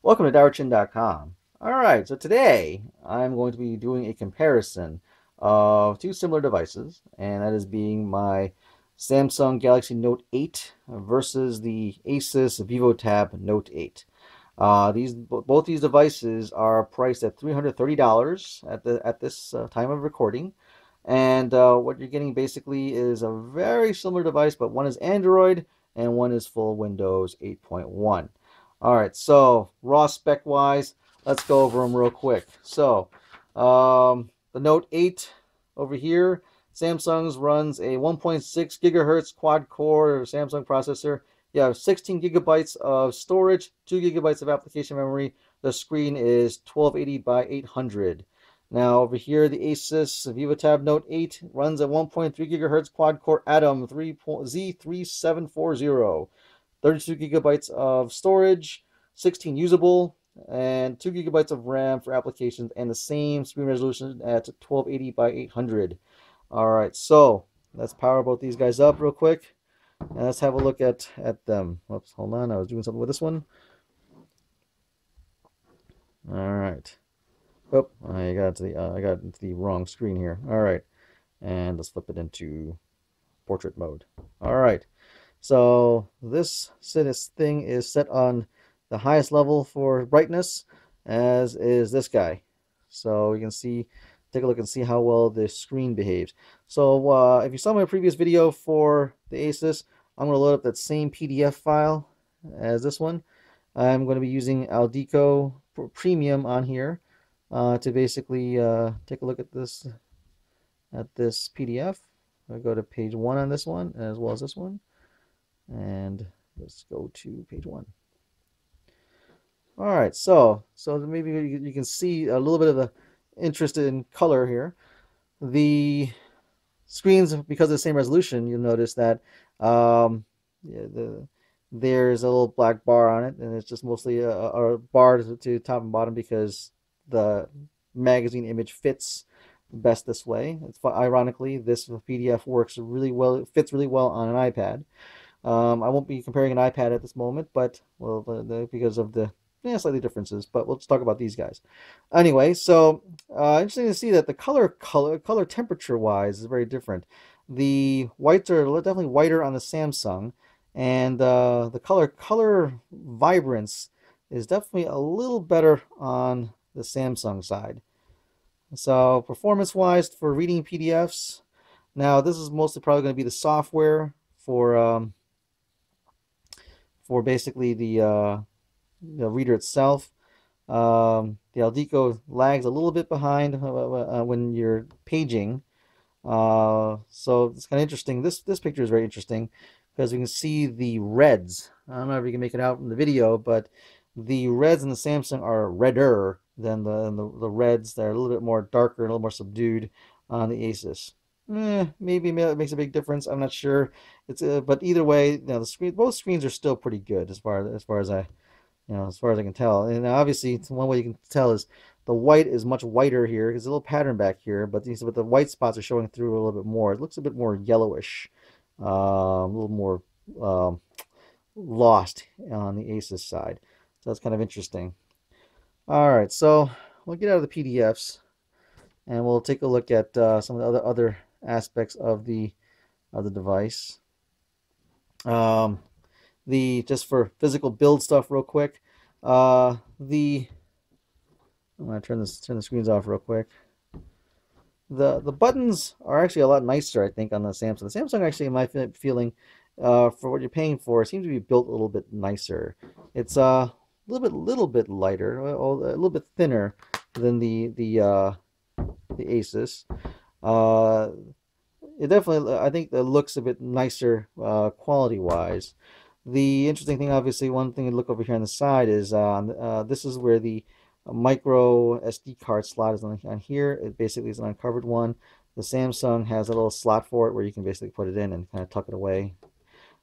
Welcome to DowerChin.com. Alright, so today I'm going to be doing a comparison of two similar devices, and that is being my Samsung Galaxy Note 8 versus the Asus Vivotab Note 8. Both these devices are priced at $330 at this time of recording, and what you're getting basically is a very similar device, but one is Android and one is full Windows 8.1. All right, so raw spec wise, let's go over them real quick. So, the Note 8 over here, Samsung's runs a 1.6 gigahertz quad core Samsung processor. You have 16 gigabytes of storage, 2 gigabytes of application memory. The screen is 1280 by 800. Now over here, the Asus Vivotab Note 8 runs a 1.3 gigahertz quad core Atom Z3740. 32 gigabytes of storage, 16 usable, and 2 gigabytes of RAM for applications, and the same screen resolution at 1280 by 800. All right, so let's power both these guys up real quick, and let's have a look at them. Oops, hold on, I was doing something with this one. All right. Oh, I got into the wrong screen here. All right, and let's flip it into portrait mode. All right. So this thing is set on the highest level for brightness, as is this guy. So you can see, take a look and see how well the screen behaves. So if you saw my previous video for the Asus, I'm going to load up that same PDF file as this one. I'm going to be using Aldeco Premium on here to basically take a look at this PDF. I'll go to page 1 on this one as well as this one. And let's go to page 1. All right, so maybe you can see a little bit of the interest in color here. The screens, because of the same resolution, you'll notice that there's a little black bar on it, and it's just mostly a bar to top and bottom because the magazine image fits best this way. It's ironically, this PDF works really well. It fits really well on an iPad. I won't be comparing an iPad at this moment, but well, because of the slightly differences. But we'll just talk about these guys anyway. So interesting to see that the color temperature wise is very different. The whites are definitely whiter on the Samsung, and the color vibrance is definitely a little better on the Samsung side. So performance wise for reading PDFs, now this is mostly probably going to be the software for basically the reader itself. The Aldeco lags a little bit behind when you're paging. So it's kind of interesting. This picture is very interesting because we can see the reds. I don't know if you can make it out from the video, but the reds in the Samsung are redder than the reds that are a little bit more darker and a little more subdued on the Asus. Maybe it makes a big difference. I'm not sure. It's but either way, both screens are still pretty good as far as I can tell. And obviously, one way you can tell is the white is much whiter here. There's a little pattern back here, but the white spots are showing through a little bit more. It looks a bit more yellowish, a little more lost on the Asus side. So that's kind of interesting. All right, so we'll get out of the PDFs and we'll take a look at some of the other aspects of the device. Just for physical build stuff real quick. I'm gonna turn the screens off real quick. The buttons are actually a lot nicer, I think, on the Samsung. The Samsung actually, in my feeling, for what you're paying for, seems to be built a little bit nicer. It's a little bit lighter, a little bit thinner than the Asus. It definitely, I think, that looks a bit nicer quality-wise. The interesting thing, obviously, one thing to look over here on the side is this is where the micro SD card slot is on here. It basically is an uncovered one. The Samsung has a little slot for it where you can basically put it in and kind of tuck it away.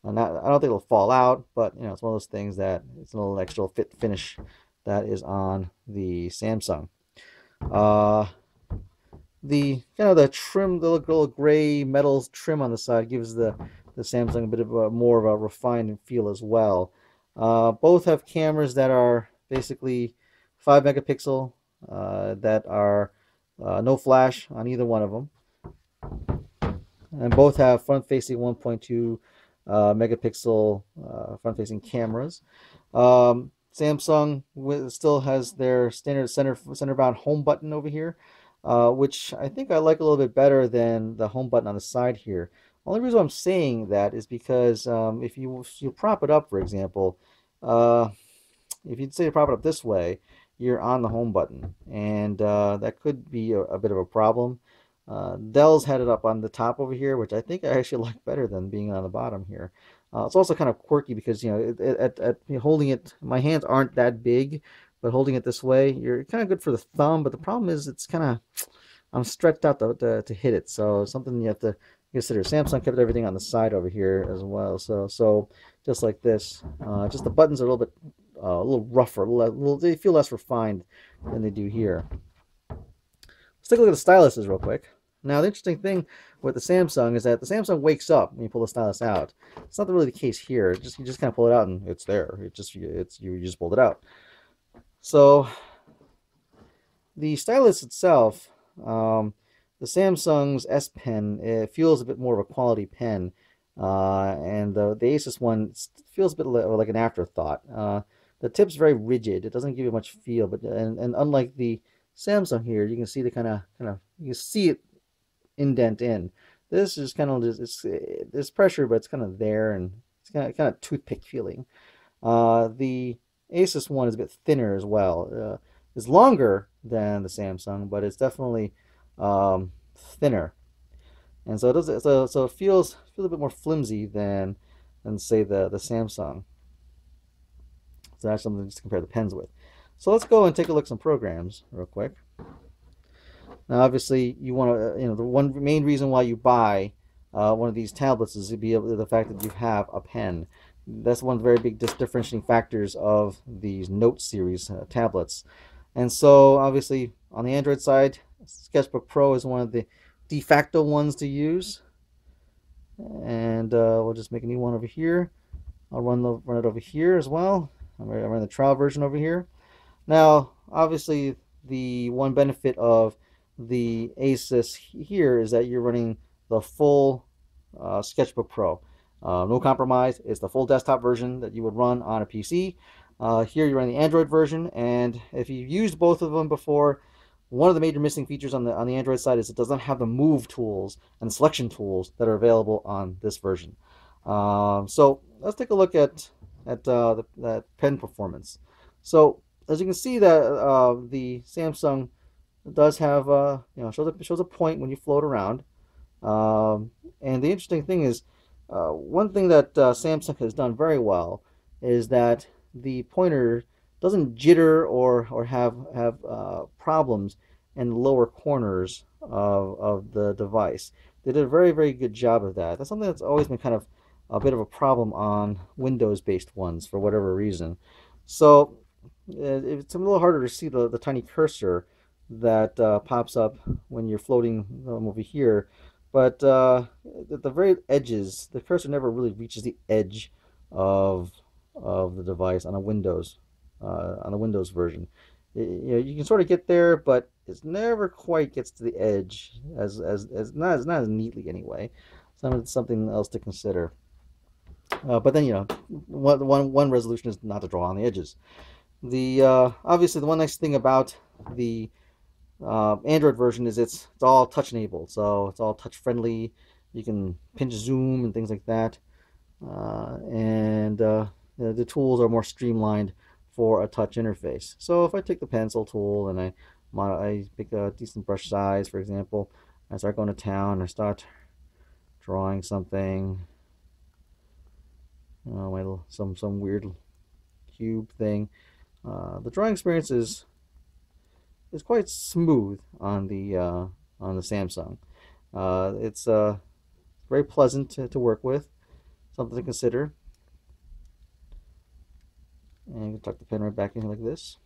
I don't think it'll fall out, but it's one of those things that it's a little extra fit finish that is on the Samsung. The kind of the trim, the little gray metal trim on the side gives the Samsung a bit of more of a refined feel as well. Both have cameras that are basically 5 megapixel that are no flash on either one of them, and both have front-facing 1.2 megapixel front-facing cameras. Samsung still has their standard center-bound home button over here, which I think I like a little bit better than the home button on the side here. Only reason I'm saying that is because if you prop it up, for example, if you say prop it up this way, you're on the home button, and that could be a bit of a problem. Dell's had it up on the top over here, which I think I actually like better than being on the bottom here. It's also kind of quirky because, you know, holding it, my hands aren't that big, but holding it this way, you're kind of good for the thumb. But the problem is it's kind of, I'm stretched out to hit it. So something you have to consider. Samsung kept everything on the side over here as well. So just like this, just the buttons are a little rougher, they feel less refined than they do here. Let's take a look at the styluses real quick. Now, the interesting thing with the Samsung is that the Samsung wakes up when you pull the stylus out. It's not really the case here. You just kind of pull it out and it's there. You just pulled it out. So the stylus itself, the Samsung's S Pen, it feels a bit more of a quality pen, and the Asus one feels a bit like an afterthought. The tip's very rigid. It doesn't give you much feel, but and unlike the Samsung here, you can see the kind of you can see it indent in. This is kind of there's pressure, but it's kind of there, and it's kind of toothpick feeling. The Asus one is a bit thinner as well. It's longer than the Samsung, but it's definitely thinner, and so it does. So it feels a bit more flimsy than say the Samsung. So that's something just to compare the pens with. So let's go and take a look at some programs real quick. Now, obviously, you want to, the one main reason why you buy one of these tablets is to be able to, the fact that you have a pen. That's one of the very big differentiating factors of these Note series tablets. And so, obviously, on the Android side, Sketchbook Pro is one of the de facto ones to use. And we'll just make a new one over here. I'll run it over here as well. I'm running the trial version over here. Now, obviously, the one benefit of the Asus here is that you're running the full Sketchbook Pro. No compromise. It's the full desktop version that you would run on a PC. Here you're running the Android version, and if you've used both of them before, one of the major missing features on the Android side is it doesn't have the move tools and selection tools that are available on this version. So let's take a look at that pen performance. So as you can see, that the Samsung does have shows a point when you float around, and the interesting thing is one thing that Samsung has done very well is that the pointer doesn't jitter or have problems in the lower corners of the device. They did a very good job of that. That's something that's always been kind of a bit of a problem on Windows-based ones for whatever reason. So it's a little harder to see the tiny cursor that pops up when you're floating over here, but at the very edges, the cursor never really reaches the edge of the device on a Windows version. You can sort of get there, but it never quite gets to the edge as not as neatly anyway. So it's something else to consider. But then one resolution is not to draw on the edges. The obviously the one nice thing about the Android version is it's all touch enabled, so it's all touch friendly. You can pinch zoom and things like that, and the tools are more streamlined for a touch interface. So if I take the pencil tool and I pick a decent brush size, for example, I start going to town, I start drawing something, some weird cube thing. The drawing experience is quite smooth on the Samsung. It's very pleasant to work with, something to consider. And you can tuck the pen right back in like this.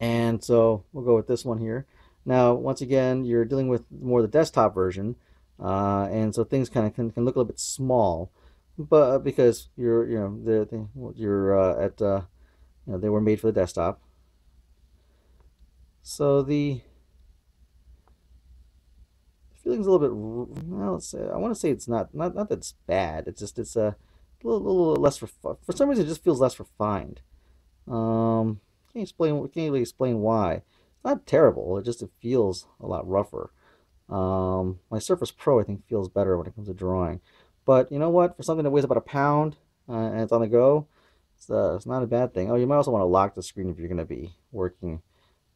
And so we'll go with this one here. Now, once again, you're dealing with more the desktop version, and so things kind of can look a little bit small. but because you're at they were made for the desktop. So the feeling's a little bit, well, I want to say it's not that it's bad. It's just it's a little less for some reason it just feels less refined. Can't really explain why. It's not terrible. It feels a lot rougher. My Surface Pro I think feels better when it comes to drawing. But you know what? For something that weighs about a pound and it's on the go, it's not a bad thing. Oh, you might also want to lock the screen if you're going to be working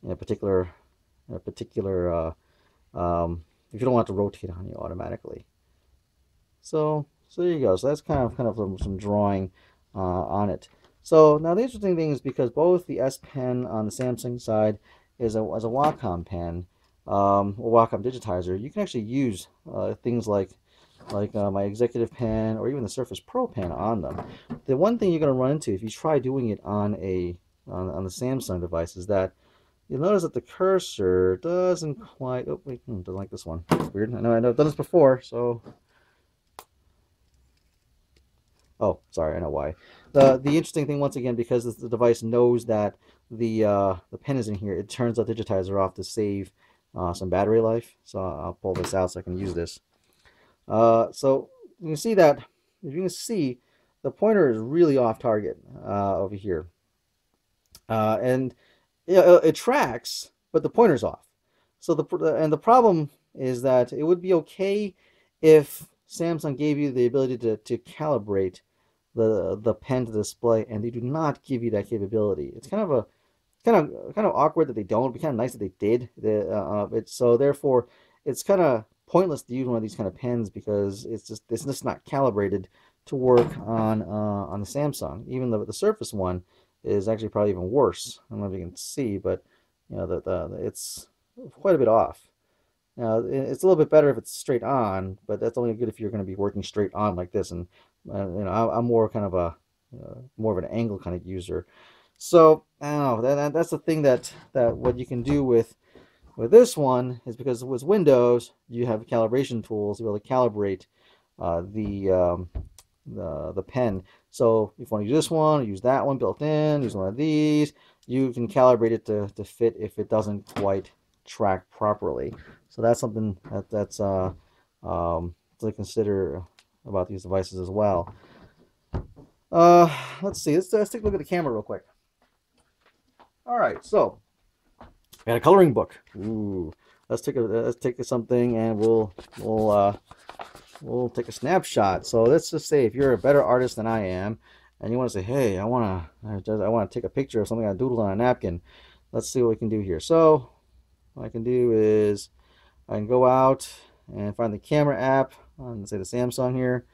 in a particular if you don't want it to rotate on you automatically. So there you go. So that's kind of some drawing on it. So now the interesting thing is because both the S Pen on the Samsung side is a Wacom pen, or Wacom digitizer, you can actually use things like my Executive Pen or even the Surface Pro pen on them. The one thing you're going to run into if you try doing it on the Samsung device is that you'll notice that the cursor doesn't quite. Oh wait, don't like this one. It's weird. I know I've done this before, so. Oh, sorry, I know why. The interesting thing once again, because the device knows that the pen is in here, it turns the digitizer off to save some battery life. So I'll pull this out so I can use this. So you can see that if you can see the pointer is really off target over here, and it tracks, but the pointer's off. So the problem is that it would be okay if Samsung gave you the ability to calibrate the pen to display, and they do not give you that capability. It's kind of awkward that they don't. It'd be kind of nice that they did. So therefore it's kind of pointless to use one of these kind of pens because it's just not calibrated to work on the Samsung. Even the Surface one is actually probably even worse. I don't know if you can see, but you know it's quite a bit off. Now it's a little bit better if it's straight on, but that's only good if you're going to be working straight on like this. And I'm more kind of more of an angle kind of user. So I don't know, that's the thing that what you can do with this one is because with Windows you have calibration tools to be able to calibrate uh, the um, the pen. So if you want to use this one, use that one built in, use one of these, you can calibrate it to fit if it doesn't quite track properly. So that's something that's to consider about these devices as well. Let's see. Let's take a look at the camera real quick. All right, so I got a coloring book. Ooh, let's take something and we'll take a snapshot. So let's just say if you're a better artist than I am, and you want to say, hey, I want to take a picture of something I doodled on a napkin. Let's see what we can do here. So what I can do is I can go out and find the camera app on, say, the Samsung here.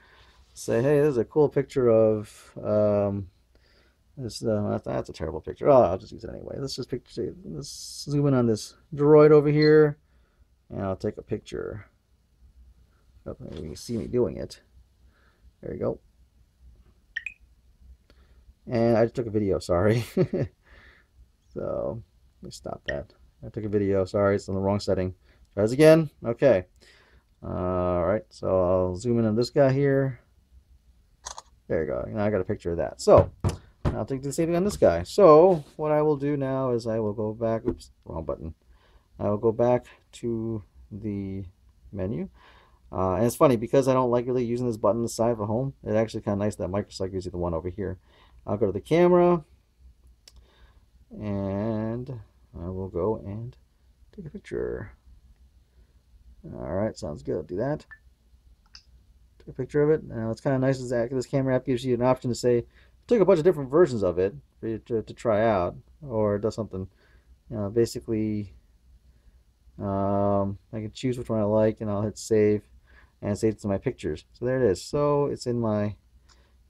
Say, hey, this is a cool picture of this. That's a terrible picture. Oh, I'll just use it anyway. Let's zoom in on this droid over here, and I'll take a picture. Oh, you can see me doing it. There you go. And I just took a video, sorry. So let me stop that. I took a video, sorry, it's on the wrong setting. Try this again. Okay. All right, so I'll zoom in on this guy here. There you go. Now I got a picture of that. So I'll take the same thing on this guy. So what I will do now is I will go back. Oops, wrong button. I will go back to the menu. And it's funny because I don't like really using this button on the side of home. It's actually kind of nice that Microsoft gives you the one over here. I'll go to the camera, and I will go and take a picture. All right, sounds good. I'll do that. Take a picture of it. Now what's kind of nice is that this camera app gives you an option to say, took a bunch of different versions of it for you to try out, or it does something. Basically, I can choose which one I like, and I'll hit save, and save it to my pictures. So there it is. So it's in my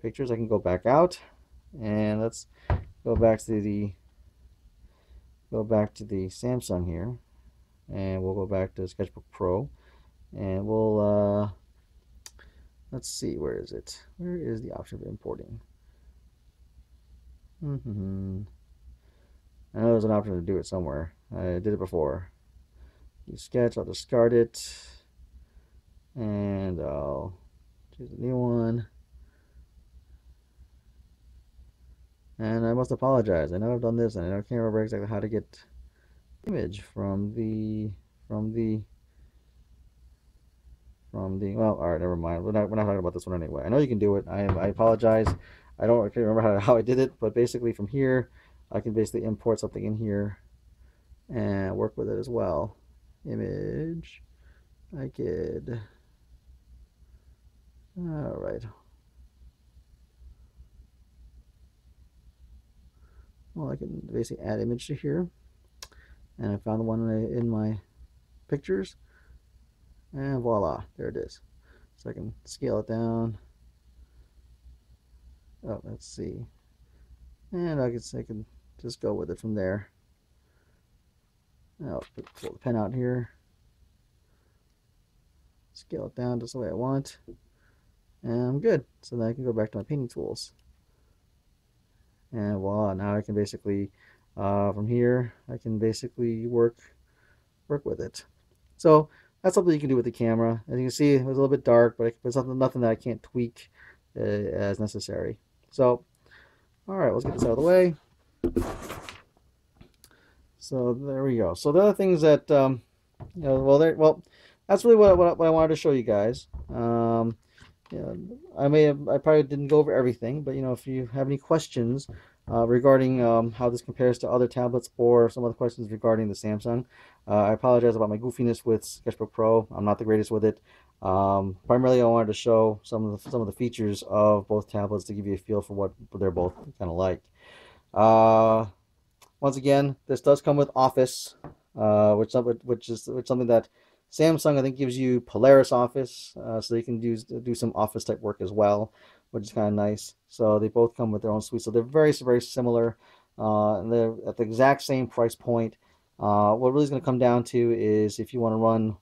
pictures. I can go back out, and let's go back to the Samsung here, and we'll go back to Sketchbook Pro, and we'll let's see, where is it? Where is the option of importing? I know there's an option to do it somewhere. I did it before. Use Sketch, I'll discard it, and I'll choose a new one. And I must apologize. I know I've done this, and I can't remember exactly how to get image from the well, all right, never mind. We're not talking about this one anyway. I know you can do it. I apologize. I can't remember how I did it, but basically from here I can basically import something in here and work with it as well. Image. I could. All right. Well, I can basically add image to here, and I found the one in my pictures, and voila, there it is. So I can scale it down. Oh, let's see, and I can just go with it from there. Now pull the pen out here, scale it down just the way I want, and I'm good. So then I can go back to my painting tools, and voila, now I can basically from here I can basically work with it. So that's something you can do with the camera. As you can see, it was a little bit dark, but it's nothing that I can't tweak as necessary. So, all right, let's get this out of the way. So there we go. So the other things that, well, that's really what I wanted to show you guys. I probably didn't go over everything, but if you have any questions regarding how this compares to other tablets or some other questions regarding the Samsung, I apologize about my goofiness with Sketchbook Pro. I'm not the greatest with it. Primarily, I wanted to show some of the features of both tablets to give you a feel for what they're both kind of like. Once again, this does come with Office, which is something that Samsung, I think, gives you Polaris Office, so you can do some Office type work as well, which is kind of nice. So they both come with their own suite. So they're very, very similar. And they're at the exact same price point. What really is going to come down to is if you want to run,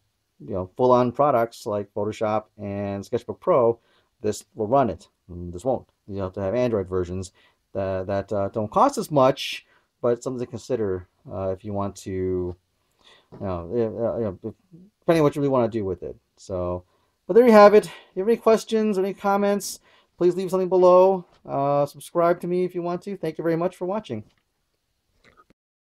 full-on products like Photoshop and Sketchbook Pro, this will run it. This won't. You have to have Android versions that don't cost as much, but it's something to consider if you want to, depending on what you really want to do with it. So, but there you have it. If you have any questions or any comments, please leave something below. Subscribe to me if you want to. Thank you very much for watching.